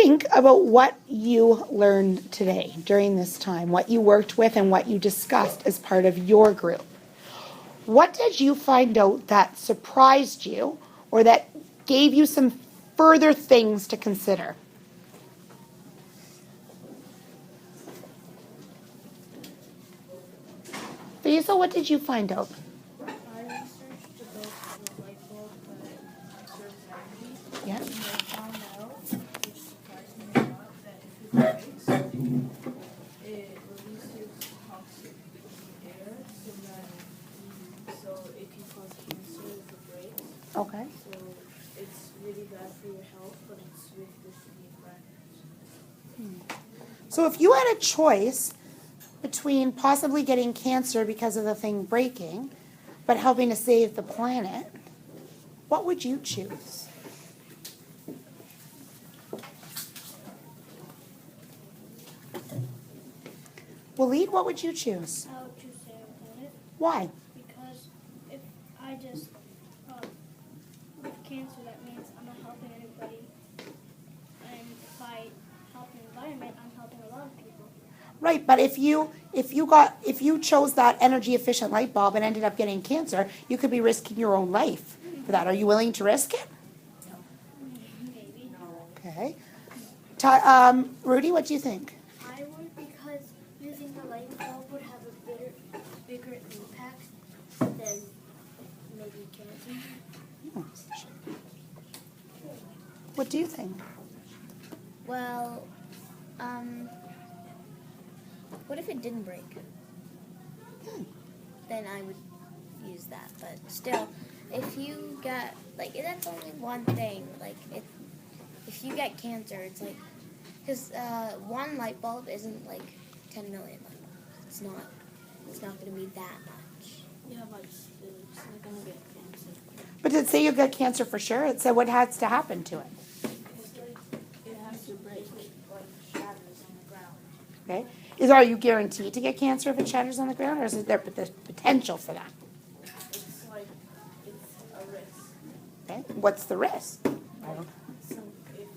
think about what you learned today during this time, what you worked with and what you discussed as part of your group. What did you find out that surprised you or that gave you some further things to consider? Basil, what did you find out? I researched about the light bulb that conserves energy. Yeah. And I found out, which surprised me a lot, that if it breaks, it releases toxic air, so it can cause cancer if it breaks. Okay. So it's really bad for your health, but it's really good for the environment. So if you had a choice between possibly getting cancer because of the thing breaking, but helping to save the planet, what would you choose? Waleed, what would you choose? I would choose save the planet Why? because if I just with cancer, that means I'm not helping anybody, and if I help the environment, I'm helping a lot of people. Right, but if you chose that energy efficient light bulb and ended up getting cancer, you could be risking your own life for that. Are you willing to risk it? Maybe. Okay. Rudy, what do you think? I would because using the light bulb would have a bigger impact than maybe cancer. What do you think? Well, what if it didn't break? Then I would use that. But still, if you get, that's only one thing. If you get cancer, it's because one light bulb isn't 10 million. It's not going to be that much. Yeah, but it's not going to get cancer. But did it say you got cancer for sure? It said what has to happen to it. It has to break, shatters on the ground. Okay. Are you guaranteed to get cancer if it shatters on the ground, or is there the potential for that? It's a risk. Okay. What's the risk? So if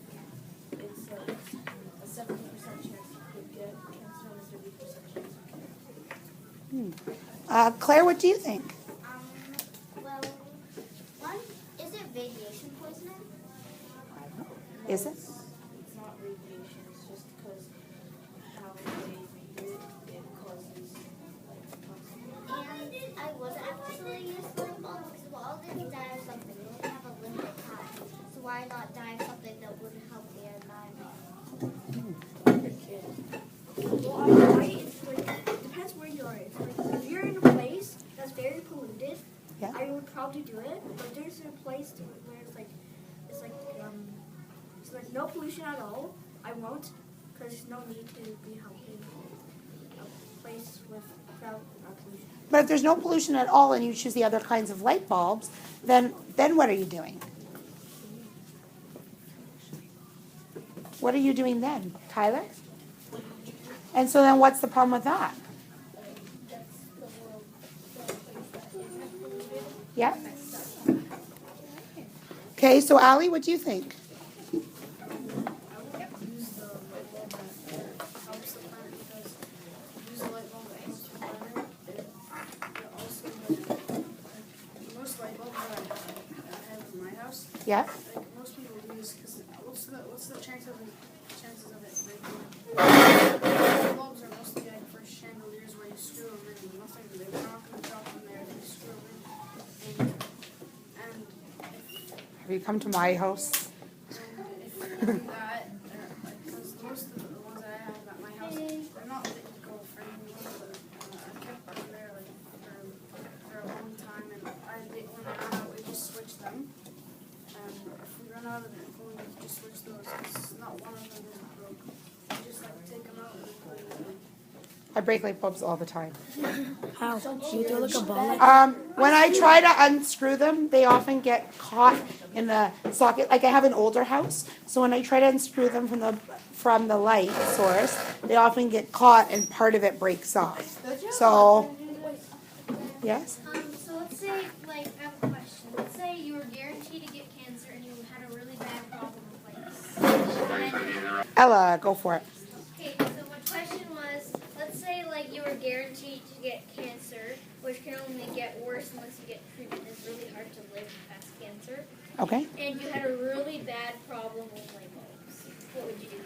it's a 70% chance you could get cancer and a 30% chance. Claire, what do you think? Well, one, is it radiation poisoning? Is it? It's not radiation, it's just because how they read it causes toxic. And I wasn't actually used to light bulbs because well, they can die of something. They only have a limited time. So why not die of something that wouldn't help the environment? Well, it depends where you are. If you're in a place that's very polluted, Yeah. I would probably do it. But there's a place where it's no pollution at all. I won't, because there's no need to be helping a place without pollution. But if there's no pollution at all and you choose the other kinds of light bulbs, then what are you doing? What are you doing then, Tyler? And so then what's the problem with that? Yeah? Okay, so Allie, what do you think? Use the light bulb that helps the planet because use a light bulb that helps the planet. It also most light bulbs that I have in my house. Yeah? Most people use because what's the chances of it breaking? Light bulbs are mostly for chandeliers where you screw them in. Nothing. They're not going to drop them there. They screw them in. And Have you come to my house? if you do that, because most of the ones that I have at my house, they're not eco-friendly ones, but I kept them there for a long time, and when I run out, we just switch them. And if we run out of it, we just switch those. Because not one of them is broke. We just take them out and put it in. I break light bulbs all the time. How? Do you throw a ball? When I try to unscrew them, they often get caught in the socket. I have an older house, so when I try to unscrew them from the light source, they often get caught and part of it breaks off. So, yes? So let's say, I have a question. Let's say you were guaranteed to get cancer and you had a really bad problem with Ella, go for it. Okay, so my question was, let's say like you were guaranteed to get cancer, which can only get worse unless you get treatment. It's really hard to live past cancer. Okay. And you had a really bad problem with light bulbs. What would you do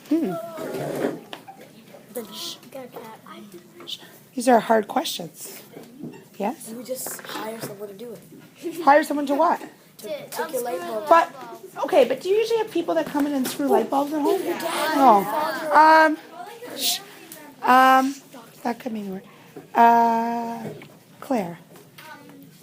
then? These are hard questions. Yes? You just hire someone to do it. Hire someone to what? To take your light bulb. But, okay, but do you usually have people that come in and screw light bulbs at home? Oh. That could mean a word. Claire.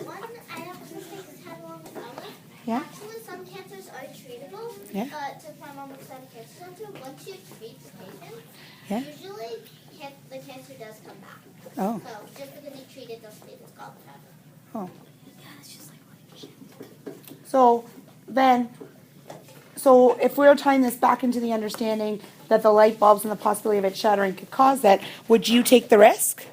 One, I have to say this had along with Ella. Yeah? Actually, some cancers are treatable. Yeah. To my mom was at a cancer center, once you treat the patient, Yeah? usually the cancer does come back. Oh. So just because you treat it doesn't mean it's gone forever. Oh. So if we were tying this back into the understanding that the light bulbs and the possibility of it shattering could cause that, would you take the risk?